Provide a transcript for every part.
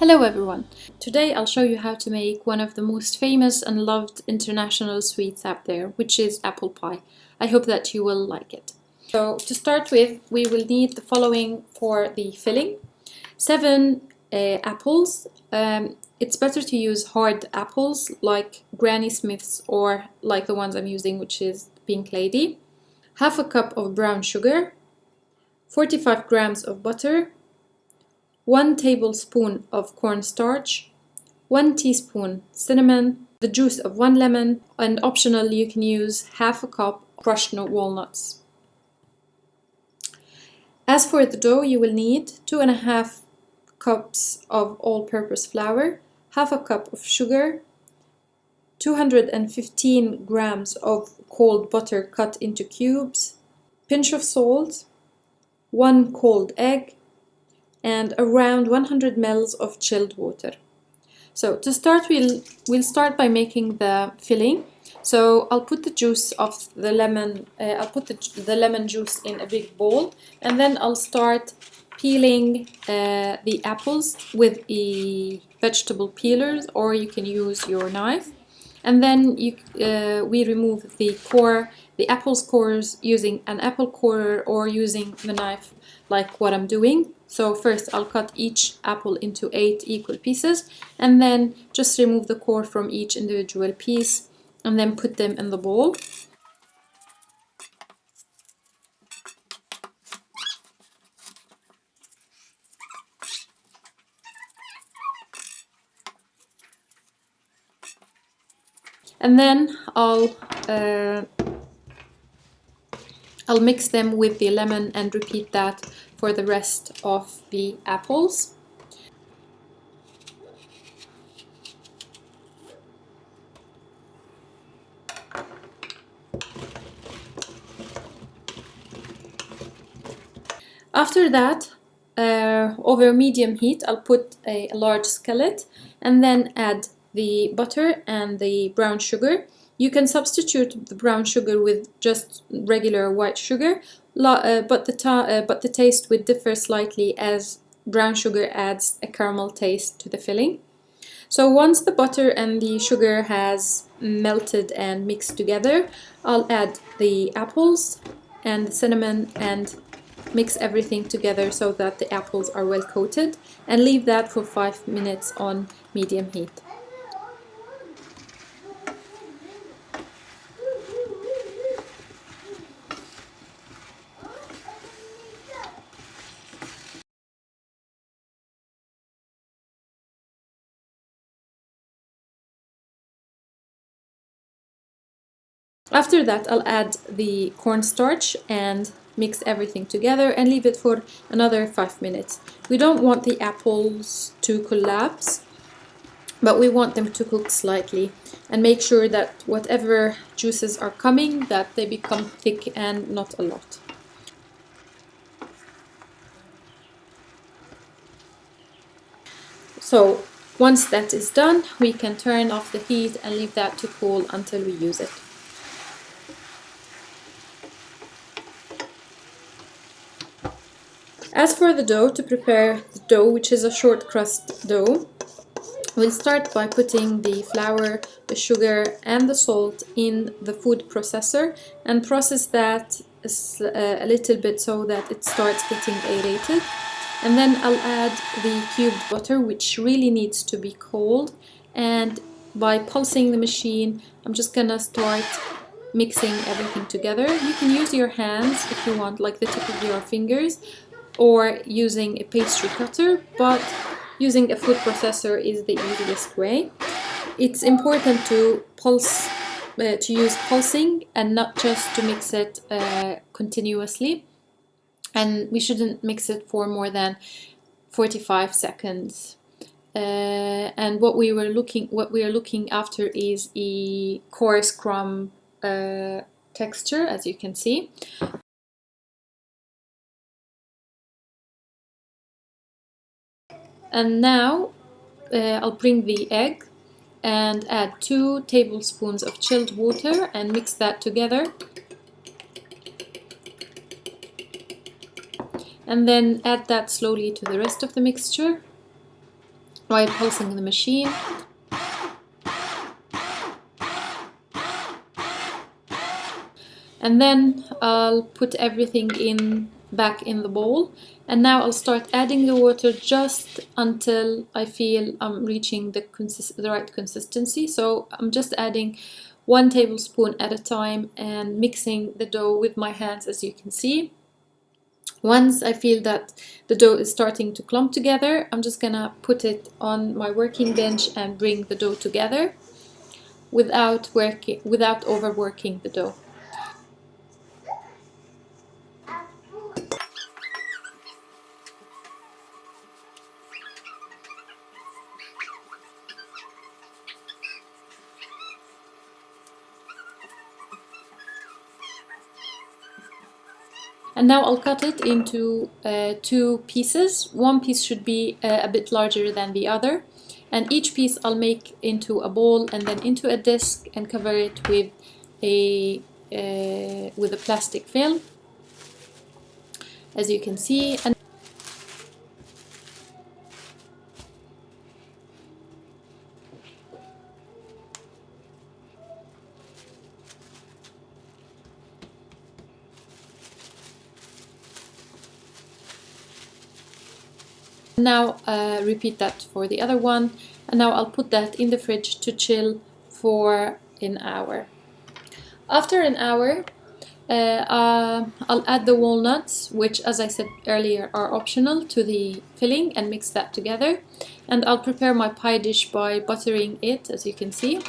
Hello everyone! Today I'll show you how to make one of the most famous and loved international sweets out there, which is apple pie. I hope that you will like it. So to start with, we will need the following for the filling. 7 apples. It's better to use hard apples like Granny Smith's or like the ones I'm using, which is Pink Lady. Half a cup of brown sugar, 45 grams of butter, 1 tablespoon of cornstarch, 1 teaspoon cinnamon, the juice of 1 lemon, and optional you can use half a cup crushed walnuts. As for the dough, you will need 2.5 cups of all-purpose flour, half a cup of sugar, 215 grams of cold butter cut into cubes, pinch of salt, 1 cold egg, and around 100 ml of chilled water. So to start, we'll start by making the filling. So I'll put the juice of the lemon, I'll put the lemon juice in a big bowl, and then I'll start peeling the apples with a vegetable peelers, or you can use your knife. And then we remove the core, the apple's cores, using an apple corer or using the knife like what I'm doing. So first I'll cut each apple into 8 equal pieces and then just remove the core from each individual piece and then put them in the bowl. And then I'll mix them with the lemon and repeat that for the rest of the apples. After that, over medium heat, I'll put a large skillet and then add the butter and the brown sugar. You can substitute the brown sugar with just regular white sugar, but the taste would differ slightly as brown sugar adds a caramel taste to the filling. So once the butter and the sugar has melted and mixed together, I'll add the apples and the cinnamon and mix everything together so that the apples are well coated, and leave that for 5 minutes on medium heat. After that, I'll add the cornstarch and mix everything together and leave it for another 5 minutes. We don't want the apples to collapse, but we want them to cook slightly, and make sure that whatever juices are coming, that they become thick and not a lot. So once that is done, we can turn off the heat and leave that to cool until we use it. As for the dough, to prepare the dough, which is a short crust dough, we'll start by putting the flour, the sugar and the salt in the food processor and process that a little bit so that it starts getting aerated. And then I'll add the cubed butter, which really needs to be cold, and by pulsing the machine, I'm just gonna start mixing everything together. You can use your hands if you want, like the tip of your fingers, or using a pastry cutter, but using a food processor is the easiest way. It's important to pulse, to use pulsing and not just to mix it continuously. And we shouldn't mix it for more than 45 seconds. And what we are looking after is a coarse crumb texture, as you can see. And now I'll bring the egg and add 2 tablespoons of chilled water and mix that together. And then add that slowly to the rest of the mixture. while pulsing the machine. And then I'll put everything back in the bowl, and now I'll start adding the water just until I feel I'm reaching the right consistency. So I'm just adding 1 tablespoon at a time and mixing the dough with my hands, as you can see. Once I feel that the dough is starting to clump together, I'm just gonna put it on my working bench and bring the dough together without overworking the dough. And now I'll cut it into 2 pieces. One piece should be a bit larger than the other. And each piece I'll make into a ball and then into a disc and cover it with a plastic film, as you can see. Now repeat that for the other one, and now I'll put that in the fridge to chill for an hour. After an hour, I'll add the walnuts, which, as I said earlier, are optional, to the filling and mix that together. And I'll prepare my pie dish by buttering it, as you can see.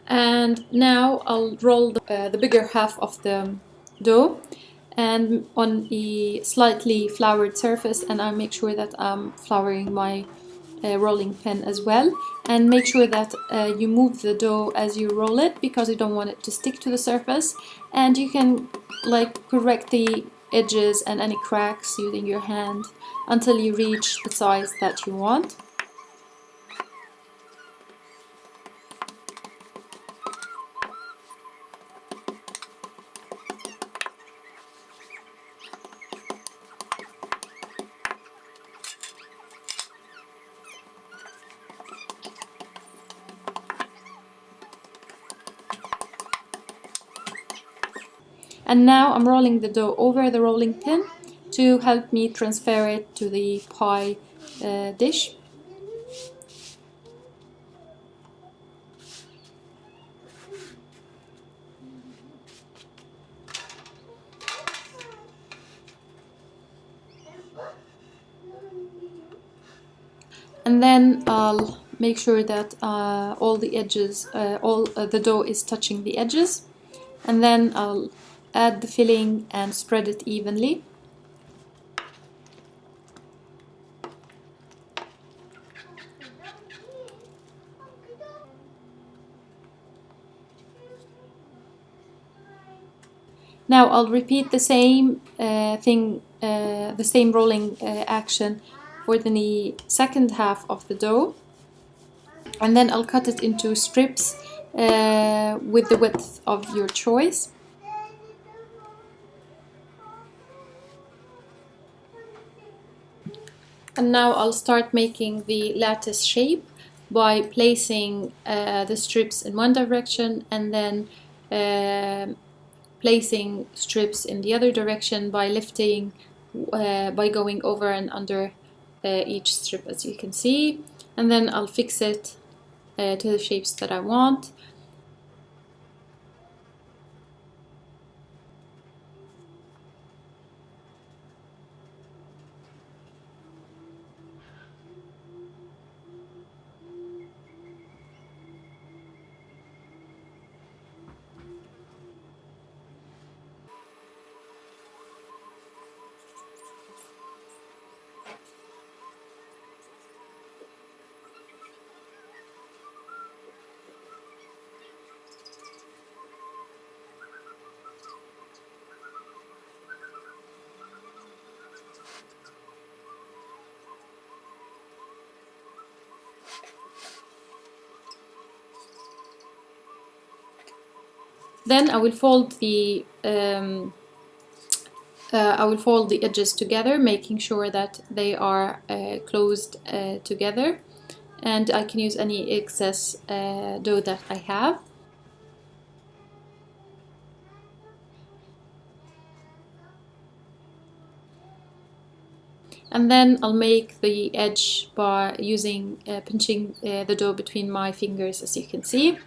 And now I'll roll the bigger half of the dough and on a slightly floured surface, and I make sure that I'm flouring my rolling pin as well, and make sure that you move the dough as you roll it, because you don't want it to stick to the surface. And you can correct the edges and any cracks using your hand until you reach the size that you want. And now I'm rolling the dough over the rolling pin to help me transfer it to the pie dish. And then I'll make sure that all the edges, the dough is touching the edges. And then I'll add the filling and spread it evenly. Now I'll repeat the same thing, the same rolling action for the second half of the dough. And then I'll cut it into strips with the width of your choice. And now I'll start making the lattice shape by placing the strips in one direction and then placing strips in the other direction by lifting, by going over and under each strip, as you can see. And then I'll fix it to the shapes that I want. Then I will fold the edges together, making sure that they are closed together. and I can use any excess dough that I have. And then I'll make the edge by using pinching the dough between my fingers, as you can see.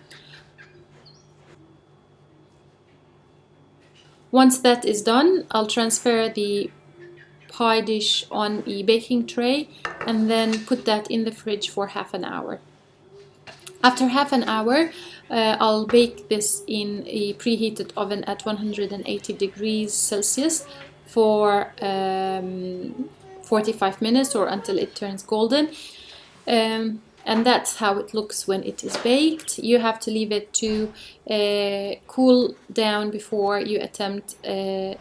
Once that is done, I'll transfer the pie dish on a baking tray and then put that in the fridge for half an hour. After half an hour, I'll bake this in a preheated oven at 180 degrees Celsius for 45 minutes or until it turns golden. And that's how it looks when it is baked. You have to leave it to cool down before you attempt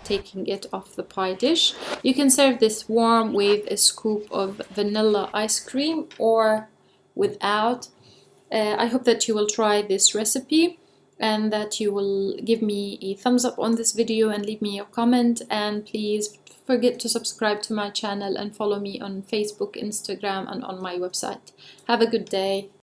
taking it off the pie dish. You can serve this warm with a scoop of vanilla ice cream or without. I hope that you will try this recipe and that you will give me a thumbs up on this video and leave me a comment, and please forget to subscribe to my channel and follow me on Facebook, Instagram, and on my website. Have a good day.